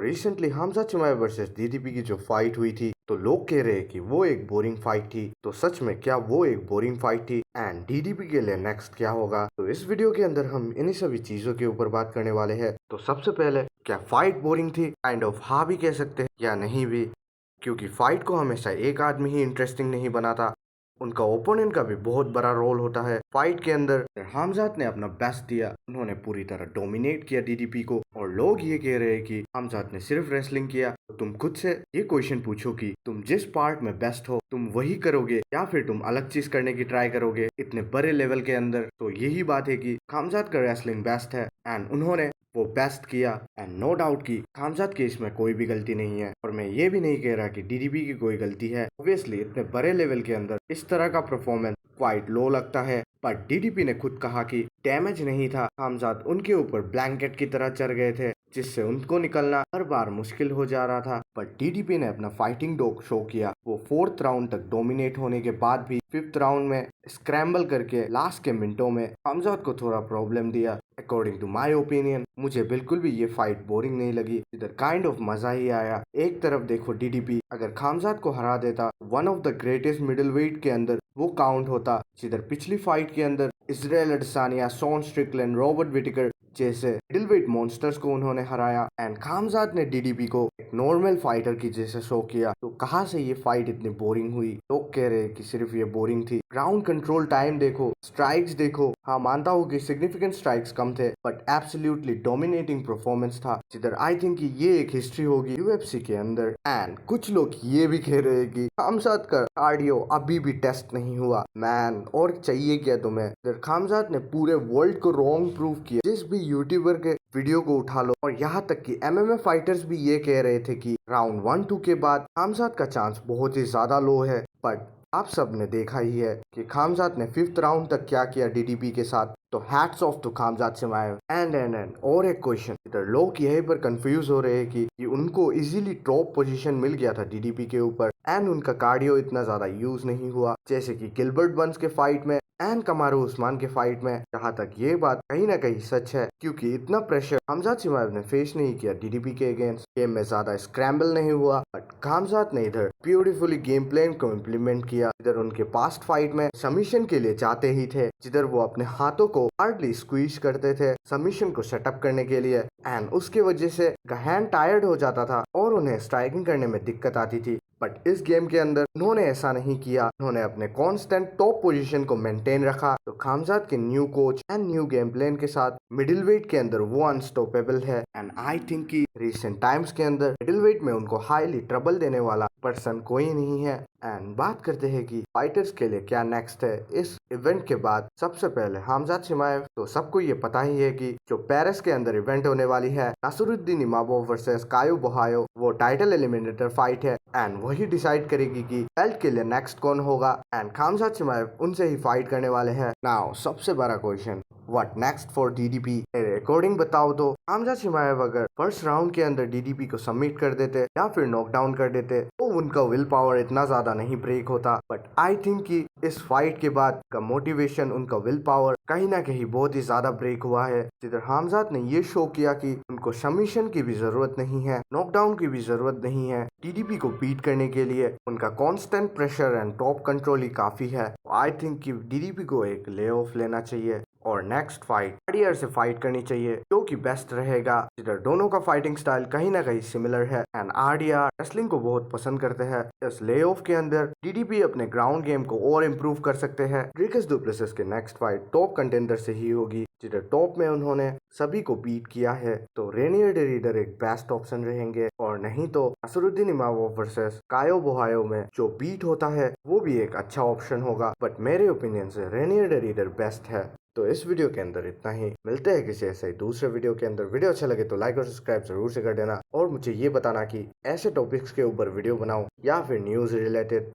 Recently Hamza चिमाय versus DDP की जो fight हुई थी, तो लोग कह रहे हैं कि वो एक बोरिंग फाइट थी। तो सच में क्या वो एक बोरिंग फाइट थी एंड डीडीपी के लिए नेक्स्ट क्या होगा? तो इस वीडियो के अंदर हम इन्हीं सभी चीजों के ऊपर बात करने वाले हैं। तो सबसे पहले, क्या फाइट बोरिंग थी? काइंड ऑफ हाँ भी कह सकते हैं या नहीं भी, क्योंकि फाइट को हमेशा एक आदमी ही इंटरेस्टिंग नहीं बनाता, उनका ओपोनेंट का भी बहुत बड़ा रोल होता है फाइट के अंदर। हमजात ने अपना बेस्ट दिया, उन्होंने पूरी तरह डोमिनेट किया डीडीपी को। और लोग ये कह रहे हैं कि हमजात ने सिर्फ रेसलिंग किया। तो तुम खुद से ये क्वेश्चन पूछो कि तुम जिस पार्ट में बेस्ट हो तुम वही करोगे या फिर तुम अलग चीज करने की ट्राई करोगे इतने बड़े लेवल के अंदर। तो यही बात है कि हमजात का रेसलिंग बेस्ट है एंड उन्होंने वो बेस्ट किया एंड नो डाउट की हमजात के इसमें कोई भी गलती नहीं है। और मैं ये भी नहीं कह रहा कि डीडीपी की कोई गलती है। ऑब्वियसली इतने बड़े लेवल के अंदर इस तरह का परफॉर्मेंस क्वाइट लो लगता है, पर डीडीपी ने खुद कहा कि डैमेज नहीं था, हमजात उनके ऊपर ब्लैंकेट की तरह चढ़ गए थे जिससे उनको निकलना हर बार मुश्किल हो जा रहा था। पर डीडीपी ने अपना फाइटिंग डॉग शो किया। वो 4th राउंड तक डोमिनेट होने के बाद भी 5th राउंड में स्क्रैम्बल करके लास्ट के मिनटों में हमजात को थोड़ा प्रॉब्लम दिया। अकॉर्डिंग टू माई ओपिनियन मुझे बिल्कुल भी ये फाइट बोरिंग नहीं लगी, इधर काइंड ऑफ मजा ही आया। एक तरफ देखो डीडीपी अगर खामजात को हरा देता, one of the greatest middle weight के अंदर वो काउंट होता, जिधर पिछली फाइट के अंदर Israel Adesanya, Sean Strickland, Robert Whittaker जैसे मिडिल वेट मॉन्स्टर्स को उन्होंने हराया एंड खामजात ने डीडीपी को एक नॉर्मल फाइटर की जैसे शो किया। तो कहाँ से ये फाइट इतनी बोरिंग हुई? लोग कह रहे हैं कि सिर्फ ये बोरिंग थी। ग्राउंड कंट्रोल टाइम देखो, स्ट्राइक्स देखो, हाँ मानता हूँ कि सिग्निफिकेंट स्ट्राइक्स कम थे बट एब्सोल्युटली डोमिनेटिंग परफॉर्मेंस था, जिधर आई थिंक कि ये एक हिस्ट्री होगी यूएफसी के अंदर। एंड कुछ लोग ये भी कह रहे हैं कि खामजात का कार्डियो अभी भी टेस्ट नहीं हुआ। मैन और चाहिए क्या तुम्हें? इधर खामजात ने पूरे वर्ल्ड को रॉन्ग प्रूव किया। जिस भी यूट्यूबर के वीडियो को उठा लो, और यहाँ तक कि एमएमए फाइटर्स भी ये कह रहे थे कि राउंड 1-2 के बाद खामजात का चांस बहुत ही ज्यादा लो है। बट आप सब ने देखा ही है कि खामजात ने 5th राउंड तक क्या किया डीडीपी के साथ। तो hats off to Khamzat Chimaev. And और एक क्वेश्चन, इधर लोग यहीं पर कंफ्यूज हो रहे हैं कि उनको इजीली टॉप पोजीशन मिल गया था डीडीपी के ऊपर एंड उनका कार्डियो इतना ज्यादा यूज नहीं हुआ जैसे कि गिलबर्ट बर्न्स के फाइट में एंड कमारू उस्मान के फाइट में। जहाँ तक ये बात कहीं ना कहीं सच है, क्योंकि इतना प्रेशर हमजात चिमाएव ने फेस नहीं किया डीडीपी के अगेंस्ट। गेम में ज्यादा स्क्रैम्बल नहीं हुआ, बट खामजात ने इधर ब्यूटीफुली गेम प्लान को इम्प्लीमेंट किया। इधर उनके पास्ट फाइट में सबमिशन के लिए जाते ही थे, जिधर वो अपने हाथों को हार्डली स्क्वीज करते थे सबमिशन को सेटअप करने के लिए एंड उसके वजह से हैंड टायर्ड हो जाता था और उन्हें स्ट्राइकिंग करने में दिक्कत आती थी। बट इस गेम के अंदर उन्होंने ऐसा नहीं किया, उन्होंने अपने कांस्टेंट टॉप पोजीशन को मेंटेन रखा। तो खामजात के new coach and new game plan के साथ मिडिल वेट के अंदर वो अनस्टॉपेबल है एंड आई थिंक कि रिसेंट टाइम्स के अंदर मिडिल वेट में उनको हाईली ट्रबल देने वाला पर्सन कोई नहीं है। एंड बात करते हैं कि फाइटर्स के लिए क्या नेक्स्ट है इस इवेंट के बाद। सबसे पहले हमजात चिमाएव, तो सबको ये पता ही है कि जो पेरिस के अंदर इवेंट होने वाली है नासरुद्दीन इमामोव वर्सेस कायो बोहायो, वो टाइटल एलिमिनेटर फाइट है एंड वही डिसाइड करेगी कि बेल्ट के लिए नेक्स्ट कौन होगा एंड खामजात चिमाएव उनसे ही फाइट करने वाले हैं। नाउ सबसे बड़ा question, what next for DDP? मेरे अकॉर्डिंग बताओ तो हमजात चिमाएव अगर फर्स्ट राउंड के अंदर डीडीपी को सबमिट कर देते या फिर नॉकडाउन कर देते तो उनका विल पावर इतना ज्यादा नहीं ब्रेक होता। बट आई थिंक कि इस फाइट के बाद का मोटिवेशन, उनका विल पावर कहीं ना कहीं बहुत ही ज्यादा ब्रेक हुआ है, जिधर हमजात ने ये शो किया कि उनको सबमिशन की भी जरूरत नहीं है, नॉकडाउन की भी जरूरत नहीं है। डीडीपी को बीट करने के लिए उनका constant pressure and top control ही काफी है। आई थिंक कि डीडीपी को एक ले ऑफ लेना चाहिए और नेक्स्ट फाइट आरडीआर से फाइट करनी चाहिए, जो कि बेस्ट रहेगा, जिधर दोनों का फाइटिंग स्टाइल कहीं ना कहीं सिमिलर है एंड आरडीआर रेसलिंग को बहुत पसंद करते हैं। इस ले ऑफ के अंदर डीडीपी अपने ग्राउंड गेम को और इम्प्रूव कर सकते हैं। ड्रिकस डु प्लेसिस के नेक्स्ट फाइट टॉप कंटेंडर से ही होगी, जिधर टॉप में उन्होंने सभी को बीट किया है। तो रेनियर डे रीडर एक बेस्ट ऑप्शन रहेंगे, और नहीं तो नासरुद्दीन इमामोव वर्सेस कायो बोहायो में जो बीट होता है वो भी एक अच्छा ऑप्शन होगा। बट मेरे ओपिनियन से रेनियर डे रीडर बेस्ट है। तो इस वीडियो के अंदर इतना ही, मिलते हैं किसी ऐसे ही दूसरे वीडियो के अंदर। वीडियो अच्छा लगे तो लाइक और सब्सक्राइब जरूर से कर देना और मुझे ये बताना कि ऐसे टॉपिक्स के ऊपर वीडियो बनाऊं या फिर न्यूज रिलेटेड।